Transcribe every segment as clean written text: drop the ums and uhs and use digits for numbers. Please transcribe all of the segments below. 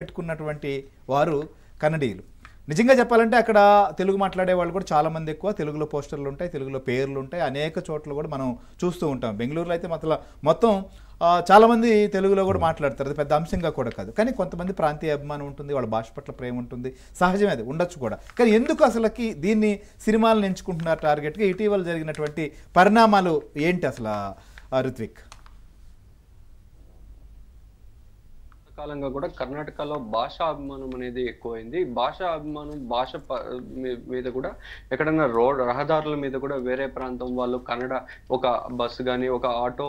పెట్టుకున్నటువంటి వారు కన్నడీయులు. నిజంగా చెప్పాలంటే అక్కడ తెలుగు మాట్లాడే వాళ్ళు కూడా చాలామంది ఎక్కువ. తెలుగులో పోస్టర్లు ఉంటాయి, తెలుగులో పేర్లు ఉంటాయి. అనేక చోట్ల కూడా మనం చూస్తూ ఉంటాం. బెంగళూరులో అయితే మొత్తం చాలామంది తెలుగులో కూడా మాట్లాడతారు. అది పెద్ద అంశంగా కూడా కాదు. కానీ కొంతమంది ప్రాంతీయ అభిమానం ఉంటుంది, వాళ్ళ భాష పట్ల ప్రేమ ఉంటుంది, సహజమే, అది ఉండొచ్చు కూడా. కానీ ఎందుకు అసలుకి దీన్ని సినిమాలను ఎంచుకుంటున్నారు టార్గెట్గా? ఇటీవల జరిగినటువంటి పరిణామాలు ఏంటి అసలు రుత్విక్? కాలంగా కూడా కర్ణాటకలో భాషా అభిమానం అనేది ఎక్కువైంది. భాషా అభిమానం మీద కూడా ఎక్కడైనా రహదారుల మీద కూడా వేరే ప్రాంతం వాళ్ళు కన్నడ, ఒక బస్సు కానీ ఒక ఆటో,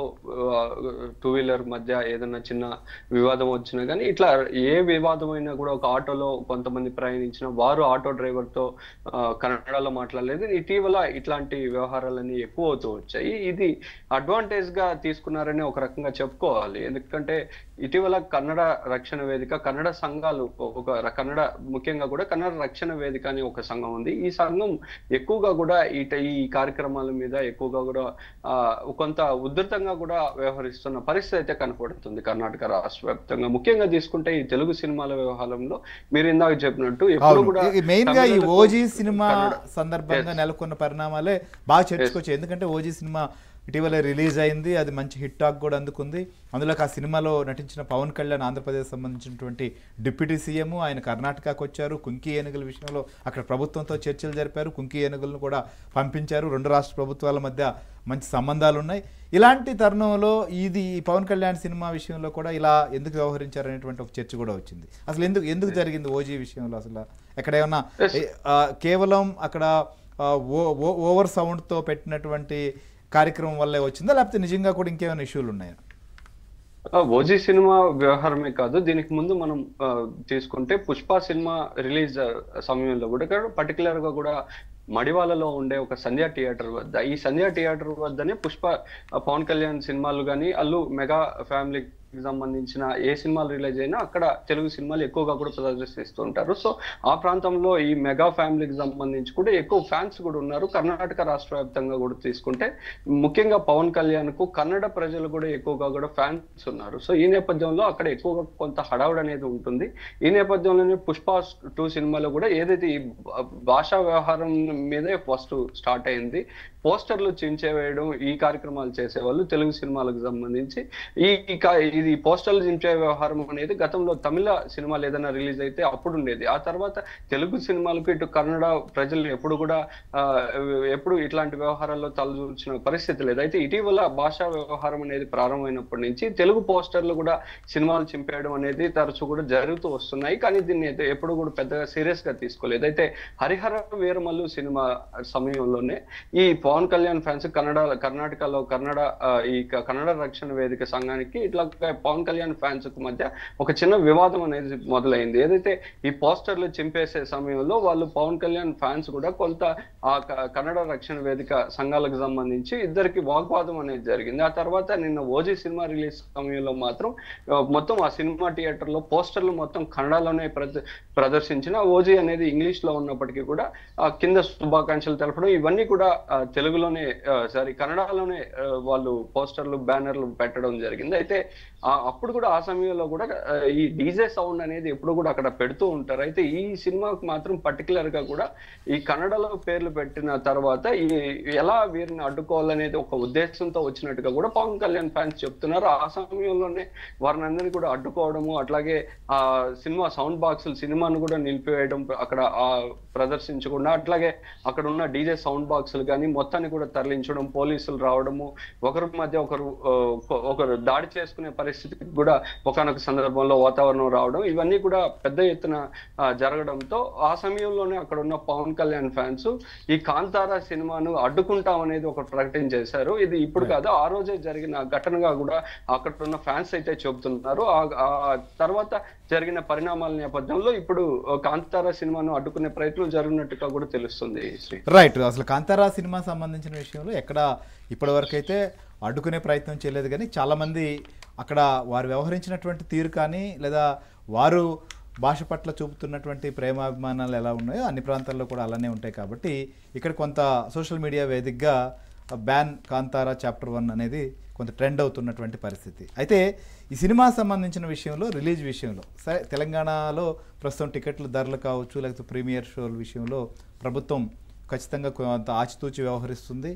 టూ వీలర్ మధ్య ఏదైనా చిన్న వివాదం వచ్చినా కానీ, ఇట్లా ఏ వివాదం అయినా కూడా ఒక ఆటోలో కొంతమంది ప్రయాణించిన వారు ఆటో డ్రైవర్తో కన్నడలో మాట్లాడలేదు. ఇటీవల ఇట్లాంటి వ్యవహారాలన్నీ ఎక్కువ అవుతూ వచ్చాయి. ఇది అడ్వాంటేజ్ గా తీసుకున్నారని ఒక రకంగా చెప్పుకోవాలి. ఎందుకంటే ఇటీవల కన్నడ రక్షణ వేదిక, కన్నడ సంఘాలు, కన్నడ ముఖ్యంగా కూడా కన్నడ రక్షణ వేదిక అని ఒక సంఘం ఉంది. ఈ సంఘం ఎక్కువగా కూడా ఈ కార్యక్రమాల మీద ఎక్కువగా కూడా కొంత ఉధృతంగా కూడా వ్యవహరిస్తున్న పరిస్థితి అయితే కనపడుతుంది కర్ణాటక రాష్ట్ర వ్యాప్తంగా. ముఖ్యంగా తీసుకుంటే ఈ తెలుగు సినిమాల వ్యవహారంలో మీరు ఇందాక చెప్పినట్టు ఎప్పుడు కూడా మెయిన్ గా ఈ ఓజీ సినిమా సందర్భంగా నెలకొన్న పరిణామాలే బాగా చర్చకొచ్చాయి. ఎందుకంటే ఓజీ సినిమా ఇటీవల రిలీజ్ అయింది, అది మంచి హిట్ టాక్ కూడా అందుకుంది. అందులోకి ఆ సినిమాలో నటించిన పవన్ కళ్యాణ్ ఆంధ్రప్రదేశ్ సంబంధించినటువంటి డిప్యూటీ సీఎం, ఆయన కర్ణాటకకు వచ్చారు. కుంకి ఏనుగుల విషయంలో అక్కడ ప్రభుత్వంతో చర్చలు జరిపారు. కుంకి ఏనుగులను కూడా పంపించారు. రెండు రాష్ట్ర ప్రభుత్వాల మధ్య మంచి సంబంధాలు ఉన్నాయి. ఇలాంటి తరుణంలో ఇది పవన్ కళ్యాణ్ సినిమా విషయంలో కూడా ఇలా ఎందుకు వ్యవహరించారు అనేటువంటి ఒక చర్చ కూడా వచ్చింది. అసలు ఎందుకు జరిగింది ఓజీ విషయంలో? అసలు ఎక్కడ ఏమన్నా కేవలం అక్కడ ఓవర్ సౌండ్తో పెట్టినటువంటి కార్యక్రమం వల్లే వచ్చిందా, లేకపోతే నిజంగా కూడా ఇంకేమైనా ఇష్యూలు ఉన్నాయా? ఓజీ సినిమా వ్యవహారమే కాదు, దీనికి ముందు మనం తీసుకుంటే పుష్ప సినిమా రిలీజ్ సమయంలో కూడా పర్టికులర్ గా కూడా మడివాలలో ఉండే ఒక సంధ్యా థియేటర్ వద్ద, ఈ సంధ్యా థియేటర్ వద్దనే పవన్ కళ్యాణ్ సినిమాలు కానీ అల్లు మెగా ఫ్యామిలీ సంబంధించిన ఏ సినిమాలు రిలీజ్ అయినా అక్కడ తెలుగు సినిమాలు ఎక్కువగా కూడా ప్రదర్శిస్తూ ఉంటారు. సో ఆ ప్రాంతంలో ఈ మెగా ఫ్యామిలీకి సంబంధించి కూడా ఎక్కువ ఫ్యాన్స్ కూడా ఉన్నారు. కర్ణాటక రాష్ట్ర వ్యాప్తంగా కూడా తీసుకుంటే ముఖ్యంగా పవన్ కళ్యాణ్ కు కన్నడ ప్రజలు కూడా ఎక్కువగా కూడా ఫ్యాన్స్ ఉన్నారు. సో ఈ నేపథ్యంలో అక్కడ ఎక్కువగా కొంత హడావుడి అనేది ఉంటుంది. ఈ నేపథ్యంలోనే పుష్ప 2 సినిమాలో కూడా ఏదైతే ఈ భాషా వ్యవహారం మీదే ఫస్ట్ స్టార్ట్ అయింది. పోస్టర్లు చించేవేయడం, ఈ కార్యక్రమాలు చేసేవాళ్ళు తెలుగు సినిమాలకు సంబంధించి. ఇది పోస్టర్లు చించే వ్యవహారం అనేది గతంలో తమిళ సినిమాలు ఏదైనా రిలీజ్ అయితే అప్పుడు ఉండేది. ఆ తర్వాత తెలుగు సినిమాలకు ఇటు కన్నడ ప్రజలు ఎప్పుడు ఇట్లాంటి వ్యవహారాల్లో తలదూర్చిన పరిస్థితి లేదు. అయితే ఇటీవల భాషా వ్యవహారం అనేది ప్రారంభమైనప్పటి నుంచి తెలుగు పోస్టర్లు కూడా సినిమాలు చింపేయడం అనేది తరచూ కూడా జరుగుతూ వస్తున్నాయి. కానీ దీన్ని అయితే ఎప్పుడు కూడా పెద్దగా సీరియస్ గా తీసుకోలేదు. అయితే హరిహర వీరమల్లు సినిమా సమయంలోనే ఈ పవన్ కళ్యాణ్ ఫ్యాన్స్ కర్ణాటకలో ఈ కన్నడ రక్షణ వేదిక సంఘానికి ఇట్లా పవన్ కళ్యాణ్ ఫ్యాన్స్ కు మధ్య ఒక చిన్న వివాదం అనేది మొదలైంది. ఏదైతే ఈ పోస్టర్లు చింపేసే సమయంలో వాళ్ళు పవన్ కళ్యాణ్ ఫ్యాన్స్ కూడా కొంత ఆ కన్నడ రక్షణ వేదిక సంఘాలకు సంబంధించి ఇద్దరికి వాగ్వాదం అనేది జరిగింది. ఆ తర్వాత నిన్న ఓజీ సినిమా రిలీజ్ సమయంలో మాత్రం మొత్తం ఆ సినిమా థియేటర్ లో పోస్టర్లు మొత్తం కన్నడలోనే ప్రదర్శించిన, ఓజీ అనేది ఇంగ్లీష్ లో ఉన్నప్పటికీ కూడా కింద శుభాకాంక్షలు తెలపడం, ఇవన్నీ కూడా తెలుగులోనే కన్నడలోనే వాళ్ళు పోస్టర్లు, బ్యానర్లు పెట్టడం జరిగింది. అయితే అప్పుడు కూడా ఆ సమయంలో కూడా ఈ డీజే సౌండ్ అనేది ఎప్పుడు కూడా అక్కడ పెడుతూ ఉంటారు. అయితే ఈ సినిమాకు మాత్రం పర్టికులర్ గా కూడా ఈ కన్నడలో పేర్లు పెట్టిన తర్వాత ఎలా వీరిని అడ్డుకోవాలనేది ఒక ఉద్దేశంతో వచ్చినట్టుగా కూడా పవన్ కళ్యాణ్ ఫ్యాన్స్ చెప్తున్నారు. ఆ సమయంలోనే వారిని అందరినీ కూడా అడ్డుకోవడము, అట్లాగే ఆ సినిమా సౌండ్ బాక్సులు సినిమాను కూడా నిలిపివేయడం, అక్కడ ప్రదర్శించకుండా, అట్లాగే అక్కడ ఉన్న డీజే సౌండ్ బాక్సులు కానీ మొత్తాన్ని కూడా తరలించడం, పోలీసులు రావడము, ఒకరి మధ్య ఒకరు దాడి చేసుకునే పరిస్థితికి కూడా ఒకనొక సందర్భంలో వాతావరణం రావడం, ఇవన్నీ కూడా పెద్ద ఎత్తున జరగడంతో ఆ సమయంలోనే అక్కడ ఉన్న పవన్ కళ్యాణ్ ఫ్యాన్స్ ఈ కాంతారా సినిమాను అడ్డుకుంటాం అనేది ఒక ప్రకటన చేశారు. ఇది ఇప్పుడు కాదు, ఆ రోజే జరిగిన ఘటనగా కూడా అక్కడ ఉన్న ఫ్యాన్స్ అయితే చెబుతున్నారు. ఆ తర్వాత జరిగిన పరిణామాల నేపథ్యంలో ఇప్పుడు కాంతారా సినిమాను అడ్డుకునే ప్రయత్నం జరిగినట్టుగా కూడా తెలుస్తుంది. రైట్. అసలు కాంతారా సినిమా సంబంధించిన విషయంలో ఎక్కడ ఇప్పటి వరకు అయితే అడ్డుకునే ప్రయత్నం చేయలేదు. కానీ చాలామంది అక్కడ వారు వ్యవహరించినటువంటి తీరు కానీ, లేదా వారు భాష పట్ల చూపుతున్నటువంటి ప్రేమాభిమానాలు ఎలా ఉన్నాయో అన్ని ప్రాంతాల్లో కూడా అలానే ఉంటాయి. కాబట్టి ఇక్కడ కొంత సోషల్ మీడియా వేదికగా బ్యాన్ కాంతారా చాప్టర్ 1 అనేది కొంత ట్రెండ్ అవుతున్నటువంటి పరిస్థితి. అయితే ఈ సినిమా సంబంధించిన విషయంలో, రిలీజ్ విషయంలో సరే తెలంగాణలో ప్రస్తుతం టికెట్ల ధరలు కావచ్చు, లేకపోతే ప్రీమియర్ షోల విషయంలో ప్రభుత్వం ఖచ్చితంగా కొంత ఆచితూచి వ్యవహరిస్తుంది.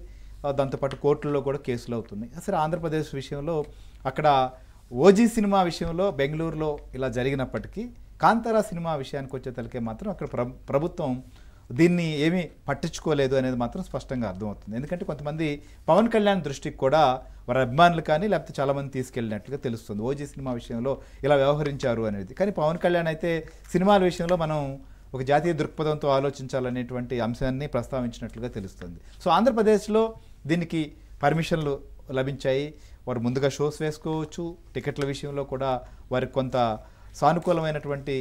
దాంతోపాటు కోర్టుల్లో కూడా కేసులు అవుతున్నాయి. అసలు ఆంధ్రప్రదేశ్ విషయంలో అక్కడ ఓజీ సినిమా విషయంలో బెంగళూరులో ఇలా జరిగినప్పటికీ కాంతారా సినిమా విషయానికి వచ్చేతలకే మాత్రం అక్కడ ప్రభుత్వం దీన్ని ఏమీ పట్టించుకోలేదు అనేది మాత్రం స్పష్టంగా అర్థమవుతుంది. ఎందుకంటే కొంతమంది పవన్ కళ్యాణ్ దృష్టికి కూడా వారి అభిమానులు కానీ లేకపోతే చాలామంది తీసుకెళ్ళినట్లుగా తెలుస్తుంది ఓజీ సినిమా విషయంలో ఇలా వ్యవహరించారు అనేది. కానీ పవన్ కళ్యాణ్ అయితే సినిమాల విషయంలో మనం ఒక జాతీయ దృక్పథంతో ఆలోచించాలనేటువంటి అంశాన్ని ప్రస్తావించినట్లుగా తెలుస్తుంది. సో ఆంధ్రప్రదేశ్లో దీనికి పర్మిషన్లు లభించాయి. వారు ముందుగా షోస్ వేసుకోవచ్చు. టికెట్ల విషయంలో కూడా వారికి కొంత సానుకూలమైనటువంటి